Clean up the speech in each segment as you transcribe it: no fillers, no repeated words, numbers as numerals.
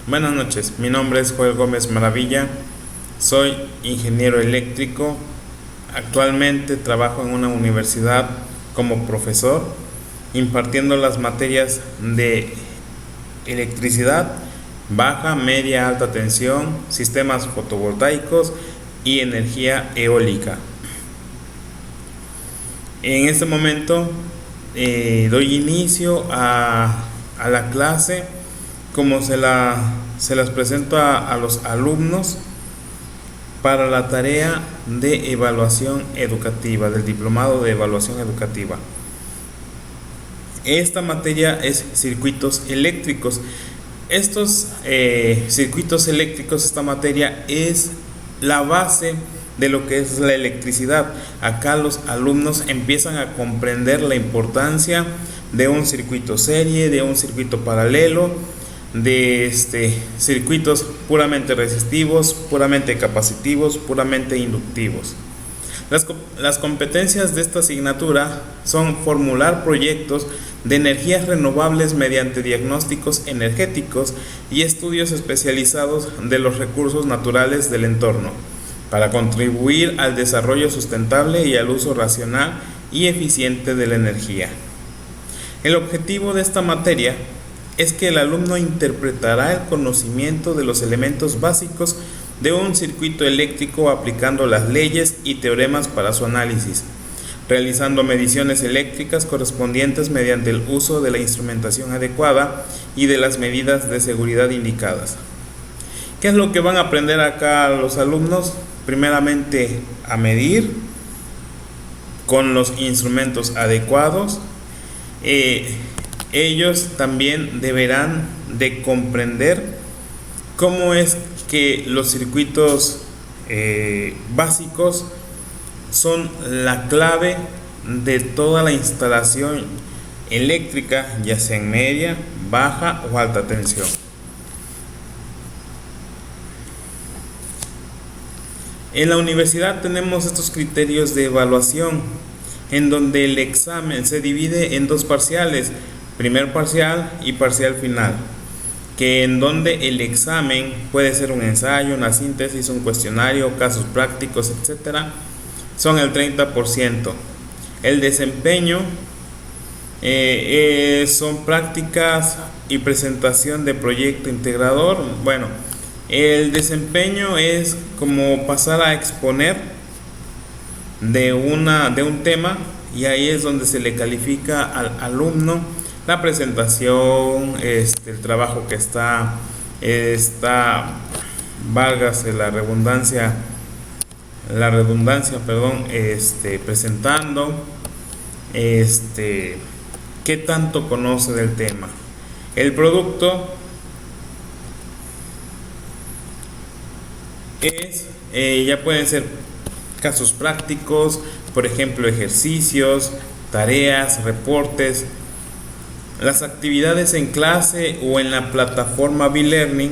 Buenas noches, mi nombre es Joel Gómez Maravilla, soy ingeniero eléctrico, actualmente trabajo en una universidad como profesor impartiendo las materias de electricidad, baja, media, alta tensión, sistemas fotovoltaicos y energía eólica. En este momento doy inicio a la clase como se las presento a los alumnos para la tarea de evaluación educativa, del diplomado de evaluación educativa. Esta materia es circuitos eléctricos. Estos circuitos eléctricos, esta materia es la base de lo que es la electricidad. Acá los alumnos empiezan a comprender la importancia de un circuito serie, de un circuito paralelo, de circuitos puramente resistivos, puramente capacitivos, puramente inductivos. Las competencias de esta asignatura son formular proyectos de energías renovables mediante diagnósticos energéticos y estudios especializados de los recursos naturales del entorno, para contribuir al desarrollo sustentable y al uso racional y eficiente de la energía. El objetivo de esta materia es que el alumno interpretará el conocimiento de los elementos básicos de un circuito eléctrico aplicando las leyes y teoremas para su análisis, realizando mediciones eléctricas correspondientes mediante el uso de la instrumentación adecuada y de las medidas de seguridad indicadas. ¿Qué es lo que van a aprender acá los alumnos? Primeramente, a medir con los instrumentos adecuados. Ellos también deberán de comprender cómo es que los circuitos básicos son la clave de toda la instalación eléctrica, ya sea en media, baja o alta tensión. En la universidad tenemos estos criterios de evaluación, en donde el examen se divide en dos parciales, primer parcial y parcial final, que en donde el examen puede ser un ensayo, una síntesis, un cuestionario, casos prácticos, etcétera, son el 30%. El desempeño son prácticas y presentación de proyecto integrador. Bueno, el desempeño es como pasar a exponer de un tema, y ahí es donde se le califica al alumno la presentación, el trabajo que está válgase la redundancia, presentando, qué tanto conoce del tema. El producto ya pueden ser casos prácticos, por ejemplo, ejercicios, tareas, reportes. Las actividades en clase o en la plataforma B-Learning,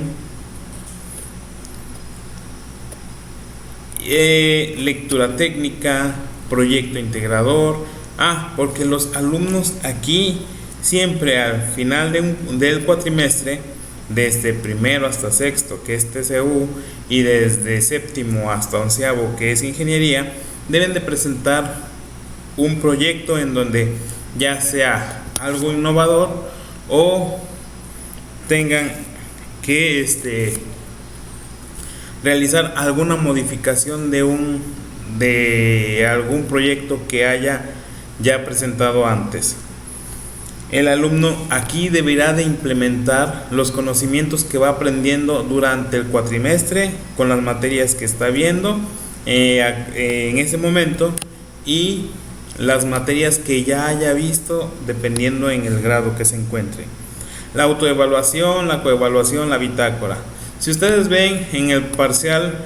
lectura técnica, proyecto integrador. Porque los alumnos aquí siempre al final del cuatrimestre, desde primero hasta sexto, que es TCU, y desde séptimo hasta onceavo, que es ingeniería, deben de presentar un proyecto en donde ya sea algo innovador o tengan que realizar alguna modificación de algún proyecto que haya ya presentado antes. El alumno aquí deberá de implementar los conocimientos que va aprendiendo durante el cuatrimestre con las materias que está viendo en ese momento, y las materias que ya haya visto dependiendo en el grado que se encuentre. La autoevaluación, la coevaluación, la bitácora. Si ustedes ven en el parcial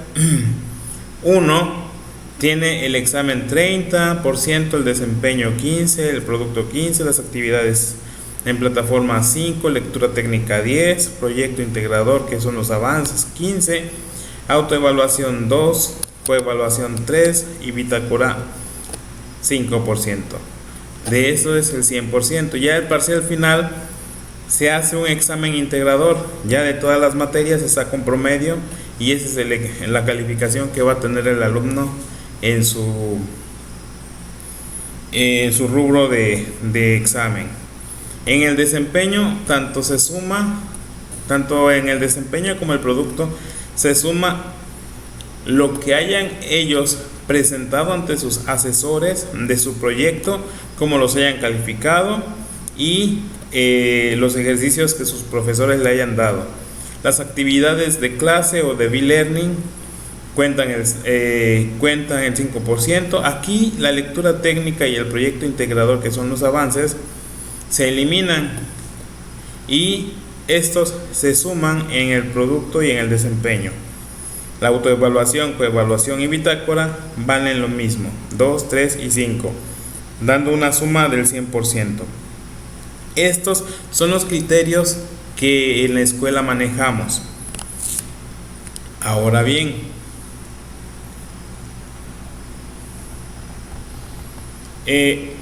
1, tiene el examen 30%, el desempeño 15%, el producto 15%, las actividades en plataforma 5%, lectura técnica 10%, proyecto integrador, que son los avances, 15%, autoevaluación 2%, coevaluación 3% y bitácora 5%. De eso es el 100%. Ya el parcial final se hace un examen integrador, ya de todas las materias se saca un promedio y esa es la calificación que va a tener el alumno en su rubro de examen. En el desempeño, tanto en el desempeño como el producto, se suma lo que hayan ellos presentado ante sus asesores de su proyecto, como los hayan calificado y los ejercicios que sus profesores le hayan dado. Las actividades de clase o de e-learning cuentan el 5%. Aquí la lectura técnica y el proyecto integrador, que son los avances, se eliminan y estos se suman en el producto y en el desempeño. La autoevaluación, coevaluación y bitácora valen lo mismo, 2, 3 y 5, dando una suma del 100%. Estos son los criterios que en la escuela manejamos. Ahora bien, ¿qué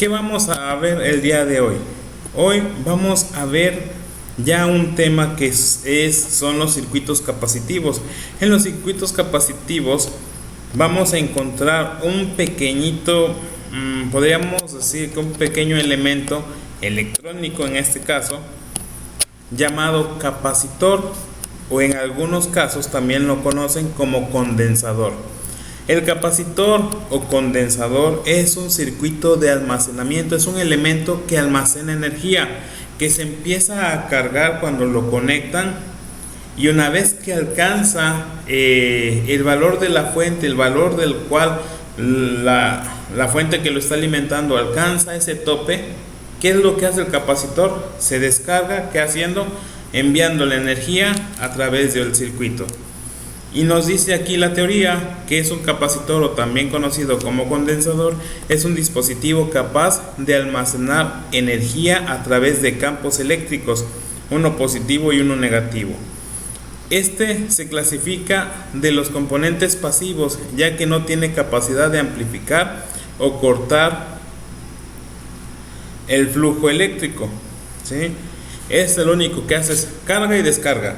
vamos a ver el día de hoy? Hoy vamos a ver ya un tema que son los circuitos capacitivos. En los circuitos capacitivos vamos a encontrar un pequeñito, podríamos decir que un pequeño elemento electrónico en este caso, llamado capacitor, o en algunos casos también lo conocen como condensador. El capacitor o condensador es un circuito de almacenamiento, es un elemento que almacena energía, que se empieza a cargar cuando lo conectan, y una vez que alcanza el valor de la fuente, el valor del cual la fuente que lo está alimentando alcanza ese tope, ¿qué es lo que hace el capacitor? Se descarga, ¿qué haciendo? Enviando la energía a través del circuito. Y nos dice aquí la teoría que es un capacitor, o también conocido como condensador, es un dispositivo capaz de almacenar energía a través de campos eléctricos, uno positivo y uno negativo. Este se clasifica de los componentes pasivos, ya que no tiene capacidad de amplificar o cortar el flujo eléctrico, ¿sí? Es el único que hace es carga y descarga.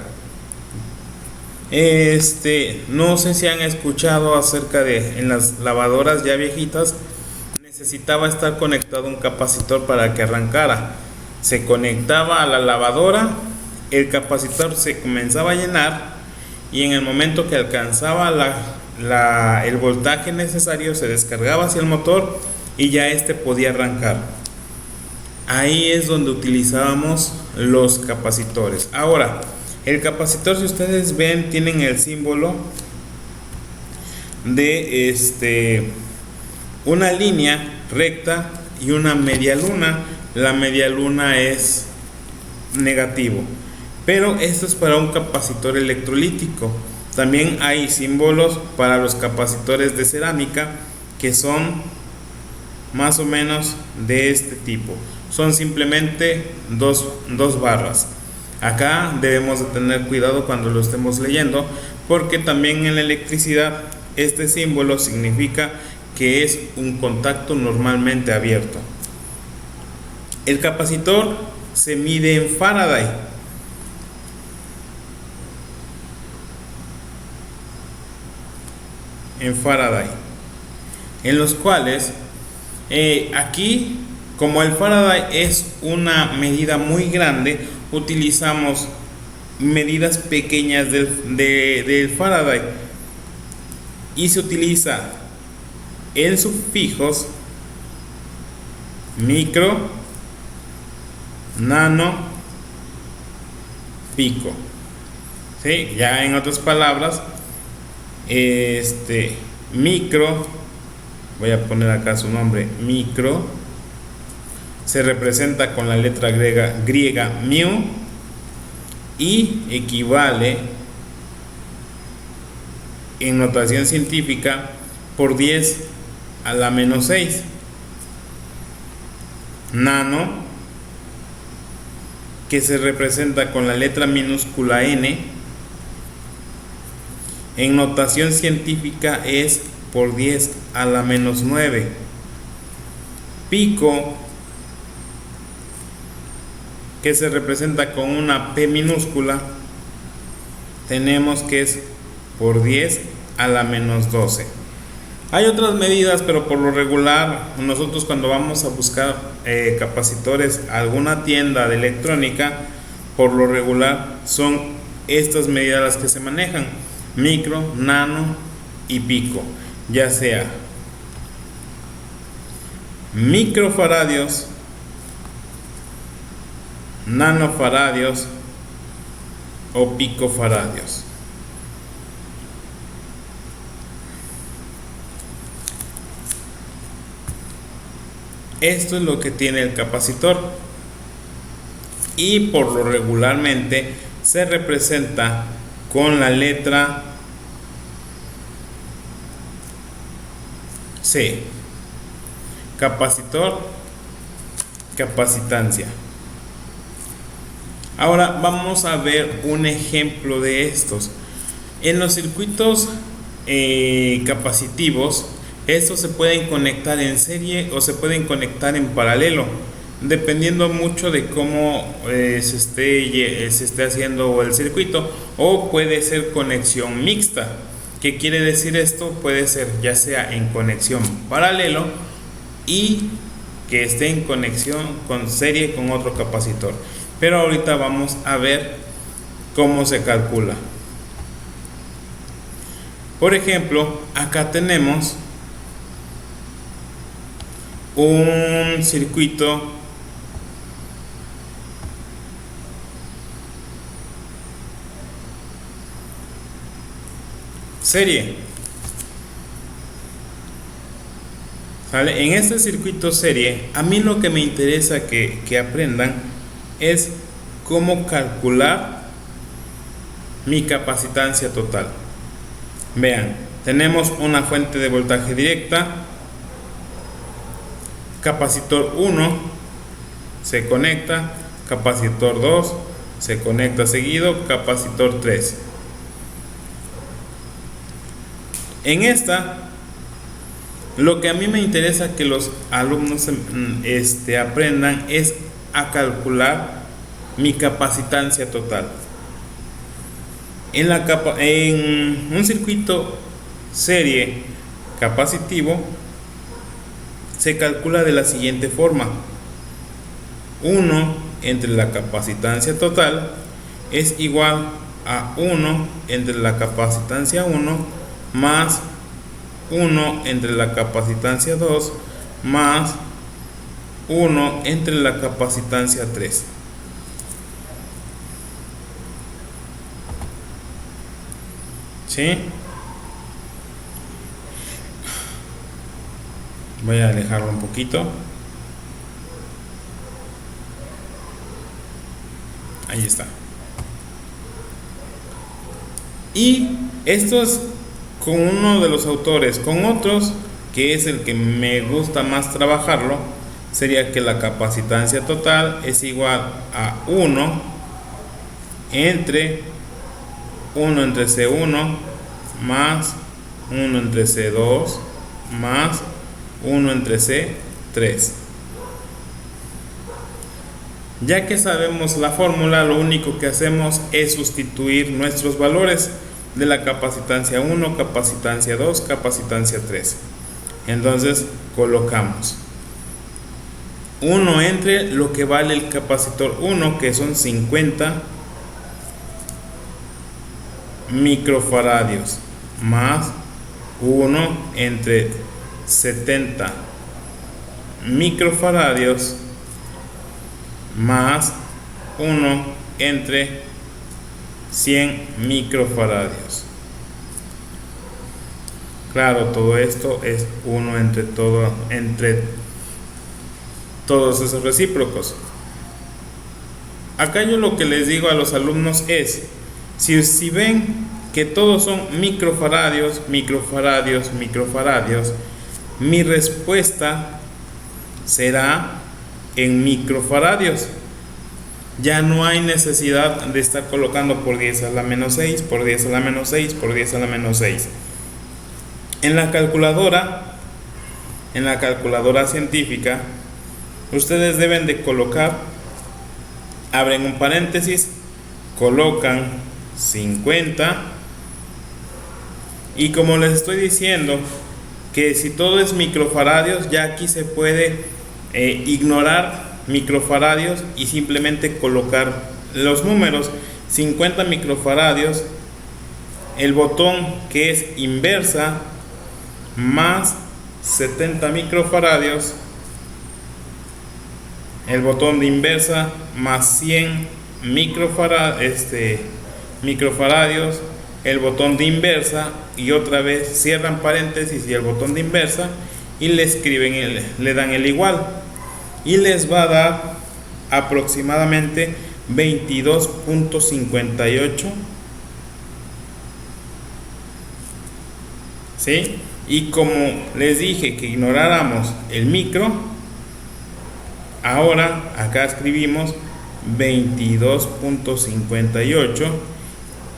No sé si han escuchado acerca de en las lavadoras ya viejitas necesitaba estar conectado un capacitor para que arrancara. Se conectaba a la lavadora, el capacitor se comenzaba a llenar y en el momento que alcanzaba el voltaje necesario se descargaba hacia el motor y ya podía arrancar. Ahí es donde utilizábamos los capacitores. Ahora, el capacitor, si ustedes ven, tienen el símbolo de una línea recta y una media luna. La media luna es negativo, pero esto es para un capacitor electrolítico. También hay símbolos para los capacitores de cerámica, que son más o menos de este tipo. Son simplemente dos barras. Acá debemos de tener cuidado cuando lo estemos leyendo, porque también en la electricidad este símbolo significa que es un contacto normalmente abierto. El capacitor se mide en Faraday. En los cuales aquí, como el Faraday es una medida muy grande, utilizamos medidas pequeñas del Faraday y se utiliza en sufijos micro, nano, pico, ¿sí? Ya en otras palabras, micro, voy a poner acá su nombre, micro, se representa con la letra griega mu y equivale en notación científica por 10 a la menos 6. Nano, que se representa con la letra minúscula n, en notación científica es por 10 a la menos 9. Pico, que se representa con una P minúscula, tenemos que es por 10 a la menos 12. Hay otras medidas, pero por lo regular nosotros cuando vamos a buscar capacitores a alguna tienda de electrónica, por lo regular son estas medidas las que se manejan: micro, nano y pico, ya sea microfaradios, nanofaradios o picofaradios. Esto es lo que tiene el capacitor y por lo regularmente se representa con la letra C. Capacitor, capacitancia. Ahora vamos a ver un ejemplo de estos. En los circuitos capacitivos, estos se pueden conectar en serie o se pueden conectar en paralelo, dependiendo mucho de cómo se esté haciendo el circuito, o puede ser conexión mixta. ¿Qué quiere decir esto? Puede ser ya sea en conexión paralelo y que esté en conexión con serie con otro capacitor. Pero ahorita vamos a ver cómo se calcula. Por ejemplo, acá tenemos un circuito serie. ¿Sale? En este circuito serie, a mí lo que me interesa que aprendan es cómo calcular mi capacitancia total. Vean, tenemos una fuente de voltaje directa, capacitor 1 se conecta, capacitor 2 se conecta seguido, capacitor 3. En esta, lo que a mí me interesa que los alumnos aprendan es a calcular mi capacitancia total. En un circuito serie capacitivo se calcula de la siguiente forma: 1 entre la capacitancia total es igual a 1 entre la capacitancia 1 más 1 entre la capacitancia 2 más 1 entre la capacitancia 3. ¿Sí? Voy a alejarlo un poquito. Ahí está. Y esto es con uno de los autores. Con otros, que es el que me gusta más trabajarlo, sería que la capacitancia total es igual a 1 entre C1 más 1 entre C2 más 1 entre C3. Ya que sabemos la fórmula, lo único que hacemos es sustituir nuestros valores de la capacitancia 1, capacitancia 2, capacitancia 3. Entonces colocamos 1 entre lo que vale el capacitor 1, que son 50 microfaradios, más 1 entre 70 microfaradios más 1 entre 100 microfaradios. Claro, todo esto es 1 entre todos esos recíprocos. Acá yo lo que les digo a los alumnos es, si ven que todos son microfaradios, microfaradios, microfaradios, mi respuesta será en microfaradios. Ya no hay necesidad de estar colocando por 10 a la menos 6, por 10 a la menos 6, por 10 a la menos 6. En la calculadora científica, ustedes deben de colocar, abren un paréntesis, colocan 50, y como les estoy diciendo que si todo es microfaradios, ya aquí se puede ignorar microfaradios y simplemente colocar los números. 50 microfaradios, el botón que es inversa, más 70 microfaradios, el botón de inversa más 100 microfaradios, el botón de inversa, y otra vez cierran paréntesis y el botón de inversa, y le escriben, le dan el igual, y les va a dar aproximadamente 22.58, ¿sí? Y como les dije que ignoráramos el micro, ahora acá escribimos 22.58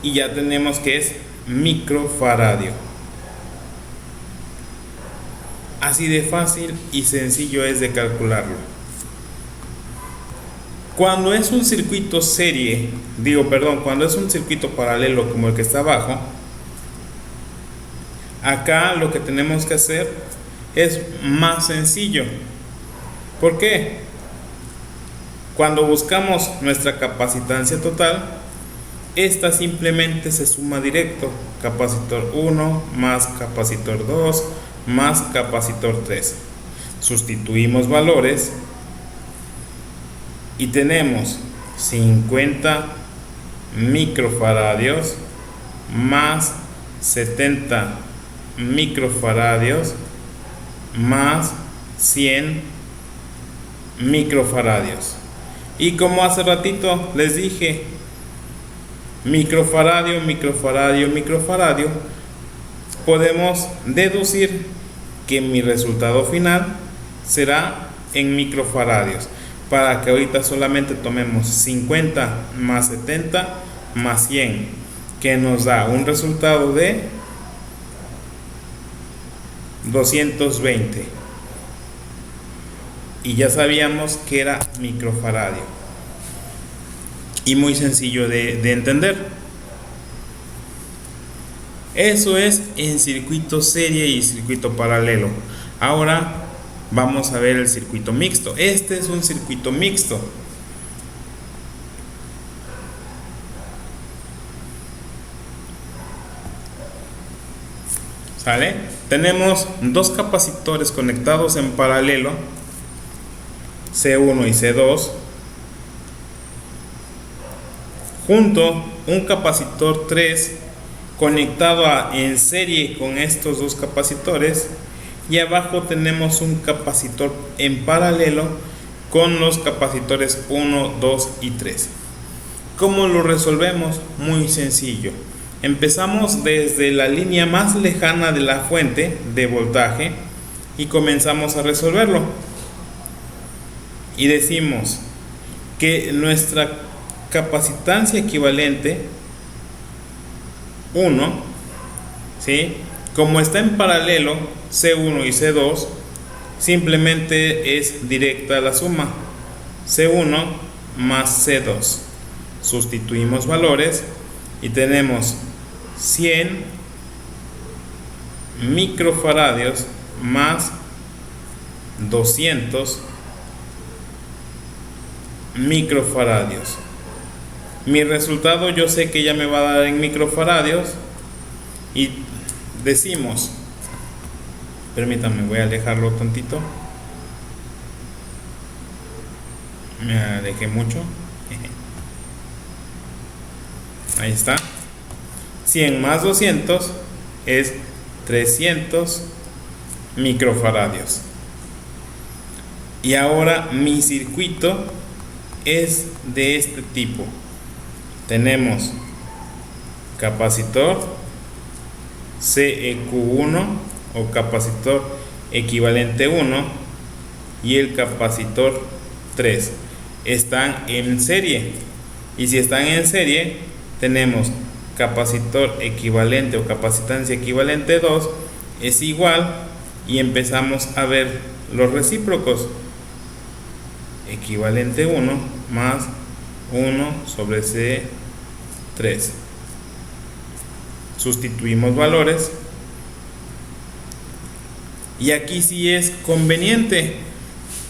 y ya tenemos que es microfaradio. Así de fácil y sencillo es de calcularlo. Cuando es un circuito cuando es un circuito paralelo como el que está abajo, acá lo que tenemos que hacer es más sencillo. ¿Por qué? Cuando buscamos nuestra capacitancia total, esta simplemente se suma directo: capacitor 1 más capacitor 2 más capacitor 3. Sustituimos valores y tenemos 50 microfaradios más 70 microfaradios más 100 microfaradios. Y como hace ratito les dije, microfaradio, microfaradio, microfaradio, podemos deducir que mi resultado final será en microfaradios, para que ahorita solamente tomemos 50 más 70 más 100, que nos da un resultado de 220, y ya sabíamos que era microfaradio, y muy sencillo de entender. Eso es en circuito serie y circuito paralelo. Ahora vamos a ver el circuito mixto. Este es un circuito mixto. ¿Sale? Tenemos dos capacitores conectados en paralelo, C1 y C2, junto un capacitor 3 conectado en serie con estos dos capacitores, y abajo tenemos un capacitor en paralelo con los capacitores 1, 2 y 3. ¿Cómo lo resolvemos? Muy sencillo. Empezamos desde la línea más lejana de la fuente de voltaje y comenzamos a resolverlo. Y decimos que nuestra capacitancia equivalente 1, ¿sí? Como está en paralelo C1 y C2, simplemente es directa la suma: C1 más C2. Sustituimos valores y tenemos 100 microfaradios más 200 microfaradios. Mi resultado yo sé que ya me va a dar en microfaradios, y decimos, permítanme, voy a alejarlo tantito, me alejé mucho, ahí está. 100 más 200 es 300 microfaradios. Y ahora mi circuito es de este tipo. Tenemos capacitor CEQ1 o capacitor equivalente 1 y el capacitor 3. Están en serie, y si están en serie tenemos capacitor equivalente o capacitancia equivalente 2 es igual, y empezamos a ver los recíprocos. Equivalente 1 más 1 sobre C3. Sustituimos valores. Y aquí sí es conveniente.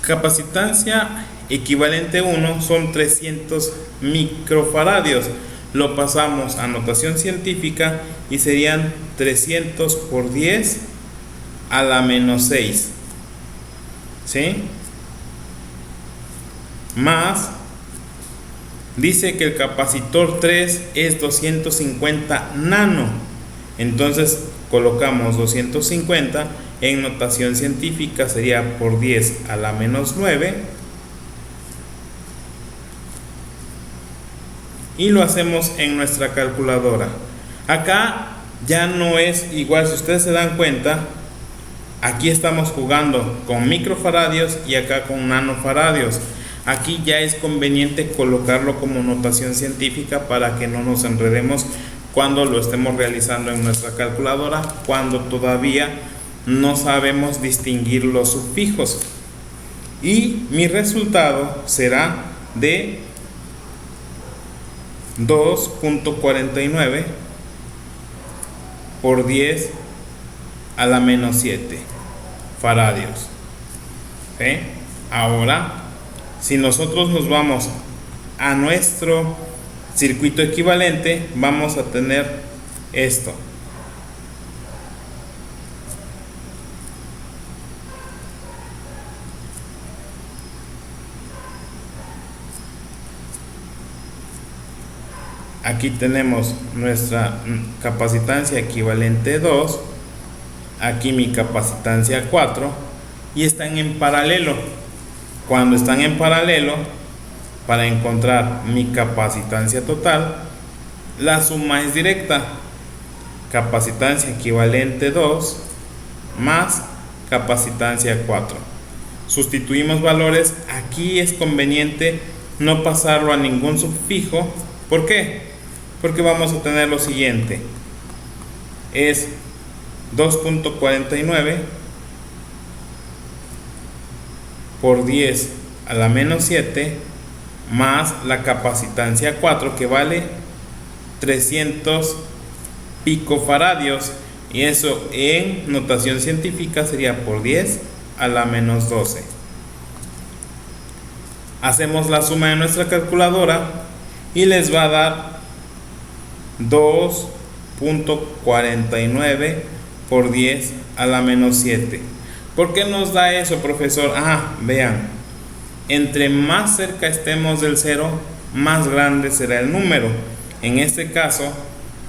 Capacitancia equivalente 1 son 300 microfaradios. Lo pasamos a notación científica y serían 300 por 10 a la menos 6. ¿Sí? Más, dice que el capacitor 3 es 250 nano. Entonces colocamos 250 en notación científica, sería por 10 a la menos 9. Y lo hacemos en nuestra calculadora. Acá ya no es igual, si ustedes se dan cuenta, aquí estamos jugando con microfaradios y acá con nanofaradios. Aquí ya es conveniente colocarlo como notación científica para que no nos enredemos cuando lo estemos realizando en nuestra calculadora, cuando todavía no sabemos distinguir los sufijos. Y mi resultado será de 2.49 por 10 a la menos 7 faradios. ¿Sí? Ahora, si nosotros nos vamos a nuestro circuito equivalente, vamos a tener esto. Aquí tenemos nuestra capacitancia equivalente 2, aquí mi capacitancia 4, y están en paralelo. Cuando están en paralelo, para encontrar mi capacitancia total, la suma es directa. Capacitancia equivalente 2 más capacitancia 4. Sustituimos valores. Aquí es conveniente no pasarlo a ningún sufijo. ¿Por qué? Porque vamos a tener lo siguiente. Es 2.49 por 10 a la menos 7 más la capacitancia 4, que vale 300 picofaradios, y eso en notación científica sería por 10 a la menos 12. Hacemos la suma de nuestra calculadora y les va a dar 2.49 por 10 a la menos 7. ¿Por qué nos da eso, profesor? Vean, entre más cerca estemos del 0, más grande será el número. En este caso,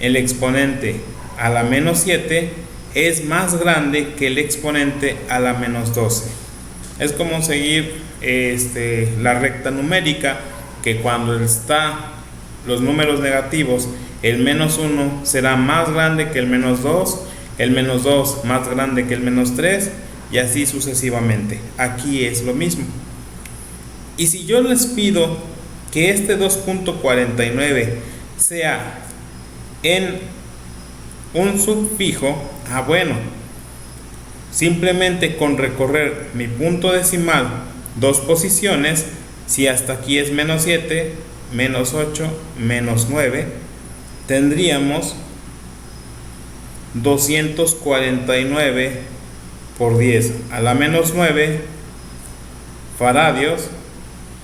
el exponente a la menos 7 es más grande que el exponente a la menos 12. Es como seguir la recta numérica, que cuando está los números negativos, el menos 1 será más grande que el menos 2, el menos 2 más grande que el menos 3, y así sucesivamente. Aquí es lo mismo. Y si yo les pido que este 2.49 sea en un sufijo, bueno, simplemente con recorrer mi punto decimal 2 posiciones, si hasta aquí es menos 7, menos 8, menos 9, tendríamos 249 por 10 a la menos 9 faradios,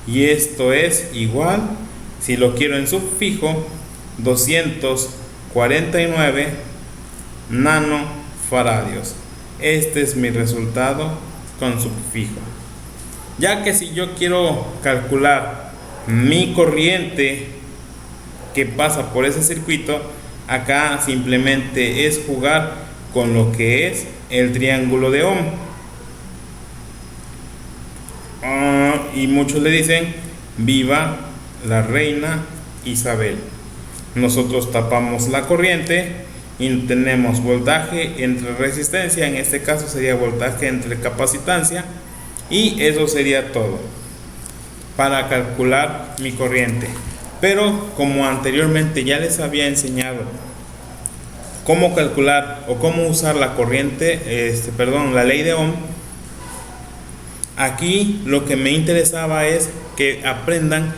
y esto es igual, si lo quiero en sufijo, 249 nanofaradios. Este es mi resultado con sufijo. Ya que si yo quiero calcular mi corriente que pasa por ese circuito, acá simplemente es jugar con lo que es el triángulo de Ohm. Y muchos le dicen viva la reina Isabel. Nosotros tapamos la corriente y tenemos voltaje entre resistencia, en este caso sería voltaje entre capacitancia, y eso sería todo para calcular mi corriente. Pero como anteriormente ya les había enseñado cómo calcular o cómo usar la corriente, la ley de Ohm. Aquí lo que me interesaba es que aprendan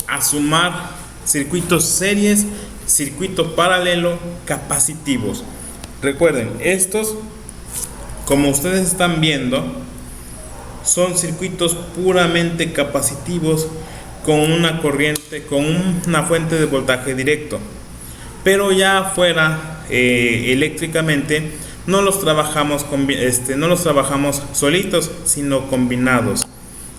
a sumar circuitos series, circuito paralelo, capacitivos. Recuerden, estos, como ustedes están viendo, son circuitos puramente capacitivos con una corriente, con una fuente de voltaje directo. Pero ya afuera, eléctricamente, no los trabajamos solitos, sino combinados.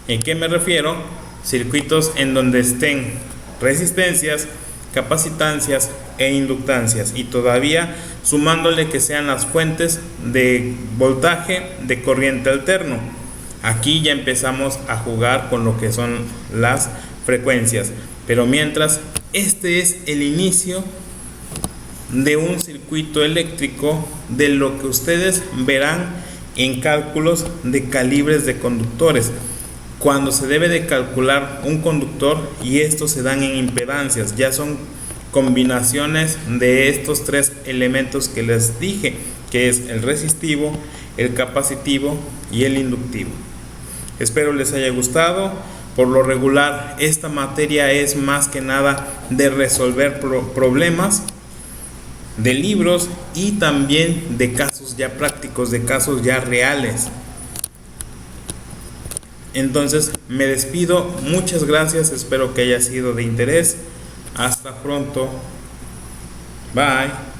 ¿En qué me refiero? Circuitos en donde estén resistencias, capacitancias e inductancias, y todavía sumándole que sean las fuentes de voltaje de corriente alterno. Aquí ya empezamos a jugar con lo que son las frecuencias, pero mientras, este es el inicio de un circuito eléctrico, de lo que ustedes verán en cálculos de calibres de conductores, cuando se debe de calcular un conductor, y estos se dan en impedancias. Ya son combinaciones de estos tres elementos que les dije, que es el resistivo, el capacitivo y el inductivo. Espero les haya gustado. Por lo regular, esta materia es más que nada de resolver problemas de libros y también de casos ya prácticos, de casos ya reales. Entonces me despido, muchas gracias, espero que haya sido de interés. Hasta pronto, bye.